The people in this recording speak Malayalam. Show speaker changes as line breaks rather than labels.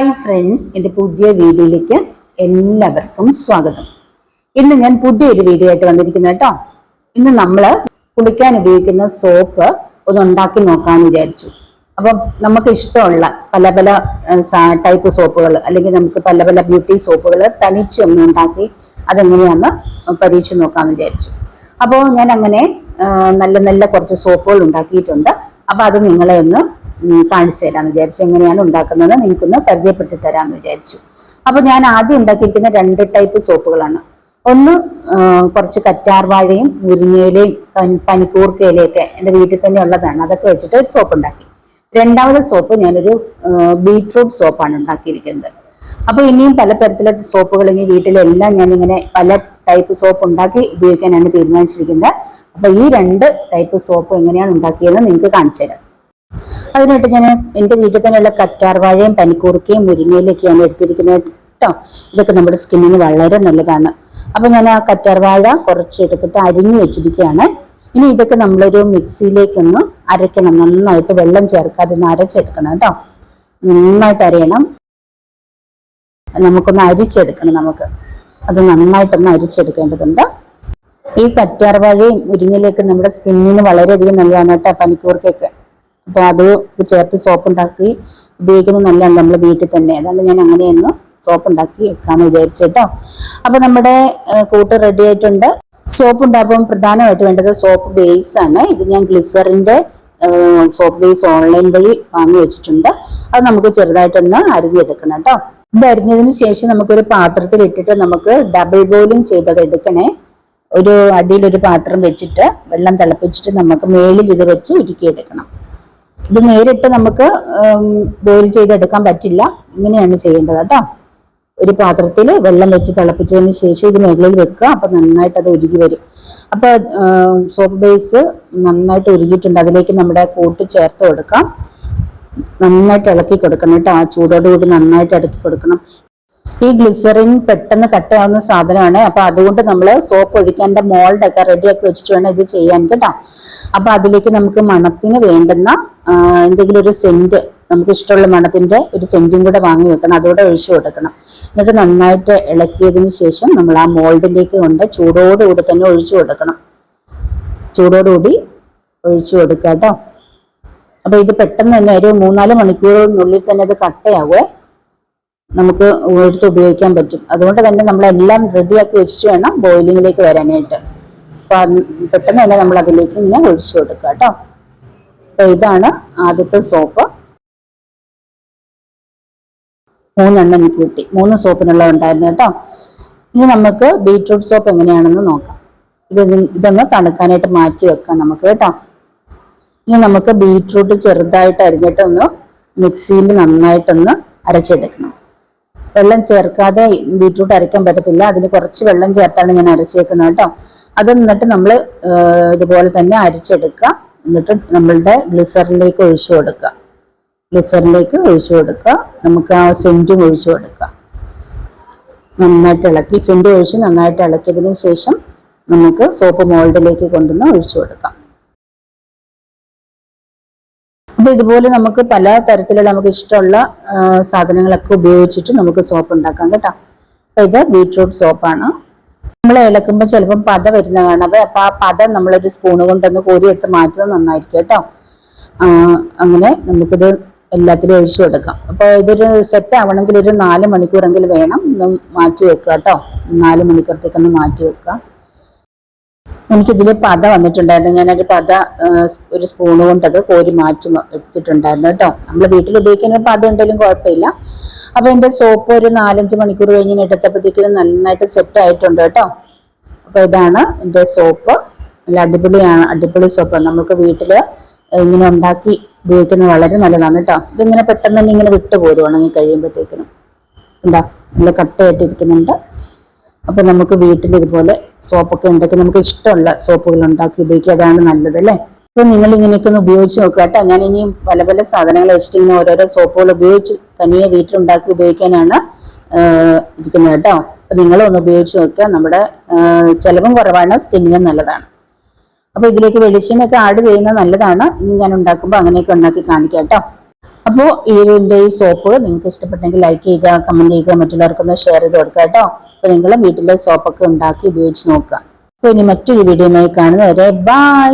ഹായ് ഫ്രണ്ട്സ്, എൻ്റെ പുതിയ വീഡിയോയിലേക്ക് എല്ലാവർക്കും സ്വാഗതം. ഇന്ന് ഞാൻ പുതിയൊരു വീഡിയോ ആയിട്ട് വന്നിരിക്കുന്നത് കേട്ടോ. ഇന്ന് നമ്മൾ കുളിക്കാൻ ഉപയോഗിക്കുന്ന സോപ്പ് ഒന്ന് ഉണ്ടാക്കി നോക്കാമെന്ന് വിചാരിച്ചു. അപ്പം നമുക്ക് ഇഷ്ടമുള്ള പല പല ടൈപ്പ് സോപ്പുകൾ അല്ലെങ്കിൽ നമുക്ക് പല പല ബ്യൂട്ടി സോപ്പുകൾ തനിച്ചൊന്ന് ഉണ്ടാക്കി അതെങ്ങനെയാണെന്ന് പരീക്ഷിച്ച് നോക്കാമെന്ന് വിചാരിച്ചു. അപ്പോൾ ഞാൻ അങ്ങനെ നല്ല നല്ല കുറച്ച് സോപ്പുകൾ ഉണ്ടാക്കിയിട്ടുണ്ട്. അപ്പോൾ അത് നിങ്ങളെ ഒന്ന് കാണിച്ചു തരാമെന്ന് വിചാരിച്ചു. എങ്ങനെയാണ് ഉണ്ടാക്കുന്നത് നിങ്ങൾക്കൊന്ന് പരിചയപ്പെടുത്തി തരാമെന്ന് വിചാരിച്ചു. അപ്പോൾ ഞാൻ ആദ്യം ഉണ്ടാക്കിയിരിക്കുന്ന 2 ടൈപ്പ് സോപ്പുകളാണ്. ഒന്ന് കുറച്ച് കറ്റാർവാഴയും മുരിങ്ങയിലയും പനിക്കൂർക്കയിലയൊക്കെ എൻ്റെ വീട്ടിൽ തന്നെ ഉള്ളതാണ്, അതൊക്കെ വെച്ചിട്ട് ഒരു സോപ്പ് ഉണ്ടാക്കി. രണ്ടാമത്തെ സോപ്പ് ഞാനൊരു ബീട്രൂട്ട് സോപ്പാണ് ഉണ്ടാക്കിയിരിക്കുന്നത്. അപ്പോൾ ഇനിയും പലതരത്തിലുള്ള സോപ്പുകൾ ഇനി വീട്ടിലെല്ലാം ഞാനിങ്ങനെ പല ടൈപ്പ് സോപ്പ് ഉണ്ടാക്കി ഉപയോഗിക്കാനാണ് തീരുമാനിച്ചിരിക്കുന്നത്. അപ്പോൾ ഈ 2 ടൈപ്പ് സോപ്പ് എങ്ങനെയാണ് ഉണ്ടാക്കിയതെന്ന് നിങ്ങൾക്ക് കാണിച്ചു തരാം. അതിനായിട്ട് ഞാൻ എൻ്റെ വീട്ടിൽ തന്നെയുള്ള കറ്റാർവാഴയും പനിക്കൂർക്കയും മുരിങ്ങയിലൊക്കെയാണ് എടുത്തിരിക്കുന്നത് കേട്ടോ. ഇതൊക്കെ നമ്മുടെ സ്കിന്നിന് വളരെ നല്ലതാണ്. അപ്പൊ ഞാൻ ആ കറ്റാർവാഴ കുറച്ച് എടുത്തിട്ട് അരിഞ്ഞു വെച്ചിരിക്കുകയാണ്. ഇനി ഇതൊക്കെ നമ്മളൊരു മിക്സിയിലേക്കൊന്ന് അരയ്ക്കണം. നന്നായിട്ട് വെള്ളം ചേർക്കാതെ ഒന്ന് അരച്ചെടുക്കണം കേട്ടോ. നന്നായിട്ട് അരയണം. നമുക്കൊന്ന് അരിച്ചെടുക്കണം. അത് നന്നായിട്ടൊന്ന് അരിച്ചെടുക്കേണ്ടതുണ്ട്. ഈ കറ്റാർവാഴയും മുരിങ്ങയിലൊക്കെ നമ്മുടെ സ്കിന്നിന് വളരെയധികം നല്ലതാണ് കേട്ടോ, പനിക്കൂർക്കൊക്കെ. അപ്പൊ അത് ചേർത്ത് സോപ്പ് ഉണ്ടാക്കി ഉപയോഗിക്കുന്നത് നല്ലതാണ് നമ്മുടെ വീട്ടിൽ തന്നെ. അതുകൊണ്ട് ഞാൻ അങ്ങനെയൊന്ന് സോപ്പ് ഉണ്ടാക്കി വെക്കാമെന്ന് വിചാരിച്ചു കേട്ടോ. അപ്പൊ നമ്മുടെ കൂട്ട് റെഡി ആയിട്ടുണ്ട്. സോപ്പ് ഉണ്ടാക്കുമ്പോൾ പ്രധാനമായിട്ട് വേണ്ടത് സോപ്പ് ബേസ് ആണ്. ഇത് ഞാൻ ഗ്ലിസറിന്റെ സോപ്പ് ബേസ് ഓൺലൈൻ വഴി വാങ്ങി വെച്ചിട്ടുണ്ട്. അത് നമുക്ക് ചെറുതായിട്ടൊന്ന് അരിഞ്ഞെടുക്കണം കേട്ടോ. ഇത് അരിഞ്ഞതിന് ശേഷം നമുക്കൊരു പാത്രത്തിൽ ഇട്ടിട്ട് നമുക്ക് ഡബിൾ ബോയിലിംഗ് ചെയ്തത് എടുക്കണേ. ഒരു അടിയിലൊരു പാത്രം വെച്ചിട്ട് വെള്ളം തിളപ്പിച്ചിട്ട് നമുക്ക് മേളിൽ ഇത് വെച്ച് ഉരുക്കിയെടുക്കണം. ഇത് നേരിട്ട് നമുക്ക് ബോയിൽ ചെയ്തെടുക്കാൻ പറ്റില്ല. ഇങ്ങനെയാണ് ചെയ്യേണ്ടത് കേട്ടോ. ഒരു പാത്രത്തിൽ വെള്ളം വെച്ച് തിളപ്പിച്ചതിന് ശേഷം ഇത് മുകളിൽ വെക്കുക. അപ്പൊ നന്നായിട്ട് അത് ഉരുകി വരും. അപ്പൊ സോപ്പ് ബേസ് നന്നായിട്ട് ഉരുകിയിട്ടുണ്ട്. അതിലേക്ക് നമ്മുടെ കൂട്ട് ചേർത്ത് കൊടുക്കാം. നന്നായിട്ട് ഇളക്കി കൊടുക്കണം കേട്ടോ. ആ ചൂടോടുകൂടി നന്നായിട്ട് ഇളക്കി കൊടുക്കണം. ഈ ഗ്ലിസറിൻ പെട്ടെന്ന് കട്ടയാവുന്ന സാധനമാണ്. അപ്പൊ അതുകൊണ്ട് നമ്മൾ സോപ്പ് ഒഴിക്കാൻ്റെ മോൾഡൊക്കെ റെഡിയാക്കി വെച്ചിട്ട് വേണം ഇത് ചെയ്യാൻ കേട്ടോ. അപ്പൊ അതിലേക്ക് നമുക്ക് മണത്തിന് വേണ്ടുന്ന എന്തെങ്കിലും ഒരു സെന്റ്, നമുക്ക് ഇഷ്ടമുള്ള മണത്തിന്റെ ഒരു സെന്റും കൂടെ വാങ്ങി വെക്കണം. അതോടെ ഒഴിച്ചു കൊടുക്കണം. എന്നിട്ട് നന്നായിട്ട് ഇളക്കിയതിന് ശേഷം നമ്മൾ ആ മോൾഡിലേക്ക് കൊണ്ട് ചൂടോടുകൂടി തന്നെ ഒഴിച്ചു കൊടുക്കണം. ചൂടോടുകൂടി ഒഴിച്ചു കൊടുക്കുക കേട്ടോ. അപ്പൊ ഇത് പെട്ടെന്ന് തന്നെ ഒരു 3-4 മണിക്കൂറിനുള്ളിൽ തന്നെ അത് കട്ടയാവുമേ. നമുക്ക് എടുത്ത് ഉപയോഗിക്കാൻ പറ്റും. അതുകൊണ്ട് തന്നെ നമ്മളെല്ലാം റെഡിയാക്കി വെച്ചിട്ട് വേണം ബോയിലിങ്ങിലേക്ക് വരാനായിട്ട്. അപ്പൊ പെട്ടെന്ന് തന്നെ നമ്മൾ അതിലേക്ക് ഇങ്ങനെ ഒഴിച്ചു കൊടുക്കുക കേട്ടോ. അപ്പൊ ഇതാണ് ആദ്യത്തെ സോപ്പ്. 3 എനിക്ക് കിട്ടി. 3 സോപ്പിനുള്ളത് ഉണ്ടായിരുന്നു കേട്ടോ. ഇനി നമുക്ക് ബീട്രൂട്ട് സോപ്പ് എങ്ങനെയാണെന്ന് നോക്കാം. ഇതൊന്ന് തണുക്കാനായിട്ട് മാറ്റി വെക്കാം നമുക്ക് കേട്ടോ. ഇനി നമുക്ക് ബീട്രൂട്ട് ചെറുതായിട്ട് അരിഞ്ഞിട്ട് ഒന്ന് മിക്സിയിൽ നന്നായിട്ടൊന്ന് അരച്ചെടുക്കണം. വെള്ളം ചേർക്കാതെ ബീട്രൂട്ട് അരയ്ക്കാൻ പറ്റത്തില്ല. അതിന് കുറച്ച് വെള്ളം ചേർത്താണ് ഞാൻ അരച്ചേക്കുന്നത് കേട്ടോ. അത് എന്നിട്ട് നമ്മൾ ഇതുപോലെ തന്നെ അരിച്ചെടുക്കുക. എന്നിട്ട് നമ്മളുടെ ഗ്ലിസറിലേക്ക് ഒഴിച്ചു കൊടുക്കുക. നമുക്ക് ആ സെന്റും ഒഴിച്ചു കൊടുക്കുക. നന്നായിട്ട് ഇളക്കി സെന്റ് ഒഴിച്ച് നന്നായിട്ട് ഇളക്കിയതിന് ശേഷം നമുക്ക് സോപ്പ് മോൾഡിലേക്ക് കൊണ്ടുവന്ന് ഒഴിച്ചു കൊടുക്കാം. അപ്പൊ ഇതുപോലെ നമുക്ക് പല തരത്തിലുള്ള നമുക്ക് ഇഷ്ടമുള്ള സാധനങ്ങളൊക്കെ ഉപയോഗിച്ചിട്ട് നമുക്ക് സോപ്പ് ഉണ്ടാക്കാം കേട്ടോ. അപ്പൊ ഇത് ബീട്രൂട്ട് സോപ്പാണ്. നമ്മൾ ഇളക്കുമ്പോൾ ചിലപ്പം പത വരുന്ന കാണാം. അപ്പൊ ആ പത നമ്മളൊരു സ്പൂണ് കൊണ്ടൊന്ന് കോരിയെടുത്ത് മാറ്റുന്നത് നന്നായിരിക്കും കേട്ടോ. അങ്ങനെ നമുക്കിത് എല്ലാത്തിലും ഒഴിച്ചു കൊടുക്കാം. അപ്പൊ ഇതൊരു സെറ്റ് ആവണമെങ്കിൽ ഒരു 4 മണിക്കൂറെങ്കിലും വേണം. മാറ്റി വെക്കുക കേട്ടോ. 4 മണിക്കൂറത്തേക്കൊന്ന് മാറ്റി വെക്കുക. എനിക്കിതിൽ പത വന്നിട്ടുണ്ടായിരുന്നു. ഞാനൊരു പത ഒരു സ്പൂണ് കൊണ്ടത് കോരി മാറ്റി എടുത്തിട്ടുണ്ടായിരുന്നു കേട്ടോ. നമ്മൾ വീട്ടിൽ ഉപയോഗിക്കുന്ന പത ഉണ്ടെങ്കിലും കുഴപ്പമില്ല. അപ്പൊ എൻ്റെ സോപ്പ് ഒരു 4-5 മണിക്കൂർ കഴിഞ്ഞ് എടുത്തപ്പോഴത്തേക്കും നന്നായിട്ട് സെറ്റ് ആയിട്ടുണ്ട് കേട്ടോ. അപ്പൊ ഇതാണ് എൻ്റെ സോപ്പ്. നല്ല അടിപൊളി സോപ്പ്. നമുക്ക് വീട്ടിൽ ഇങ്ങനെ ഉണ്ടാക്കി ഉപയോഗിക്കുന്നത് വളരെ നല്ലതാണ് കേട്ടോ. ഇതിങ്ങനെ പെട്ടെന്ന് തന്നെ ഇങ്ങനെ വിട്ടുപോരും ഉണങ്ങി കഴിയുമ്പോഴത്തേക്കിനും. എന്താ നല്ല കട്ടയായിട്ടിരിക്കുന്നുണ്ട്. അപ്പൊ നമുക്ക് വീട്ടിൽ ഇതുപോലെ സോപ്പൊക്കെ ഉണ്ടാക്കി നമുക്ക് ഇഷ്ടമുള്ള സോപ്പുകൾ ഉണ്ടാക്കി ഉപയോഗിക്കുക. അതാണ് നല്ലത് അല്ലേ. അപ്പൊ നിങ്ങൾ ഇങ്ങനെയൊക്കെ ഒന്ന് ഉപയോഗിച്ച് നോക്കുക കേട്ടോ. ഞാൻ ഇനിയും പല പല സാധനങ്ങൾ വെച്ചിട്ട് ഇങ്ങനെ ഓരോരോ സോപ്പുകൾ ഉപയോഗിച്ച് തനിയെ വീട്ടിലുണ്ടാക്കി ഉപയോഗിക്കാനാണ് ഇരിക്കുന്നത് കേട്ടോ. അപ്പൊ നിങ്ങളും ഒന്ന് ഉപയോഗിച്ച് നോക്കുക. നമ്മുടെ ചെലവും കുറവാണ്, സ്കിന്നിനും നല്ലതാണ്. അപ്പൊ ഇതിലേക്ക് വെളിച്ചെണ്ണയൊക്കെ ആഡ് ചെയ്യുന്നത് നല്ലതാണ്. ഇനി ഞാൻ ഉണ്ടാക്കുമ്പോൾ അങ്ങനെയൊക്കെ ഉണ്ടാക്കി കാണിക്കാം കേട്ടോ. അപ്പോൾ ഈ സോപ്പ് നിങ്ങൾക്ക് ഇഷ്ടപ്പെട്ടെങ്കിൽ ലൈക്ക് ചെയ്യുക, കമന്റ് ചെയ്യുക, മറ്റുള്ളവർക്കൊന്ന് ഷെയർ ചെയ്ത് കൊടുക്കുക കേട്ടോ. അപ്പൊ നിങ്ങൾ വീട്ടിലെ സോപ്പൊക്കെ ഉണ്ടാക്കി ഉപയോഗിച്ച് നോക്കുക. അപ്പൊ ഇനി മറ്റൊരു വീഡിയോയുമായി കാണുന്നവരെ ബൈ.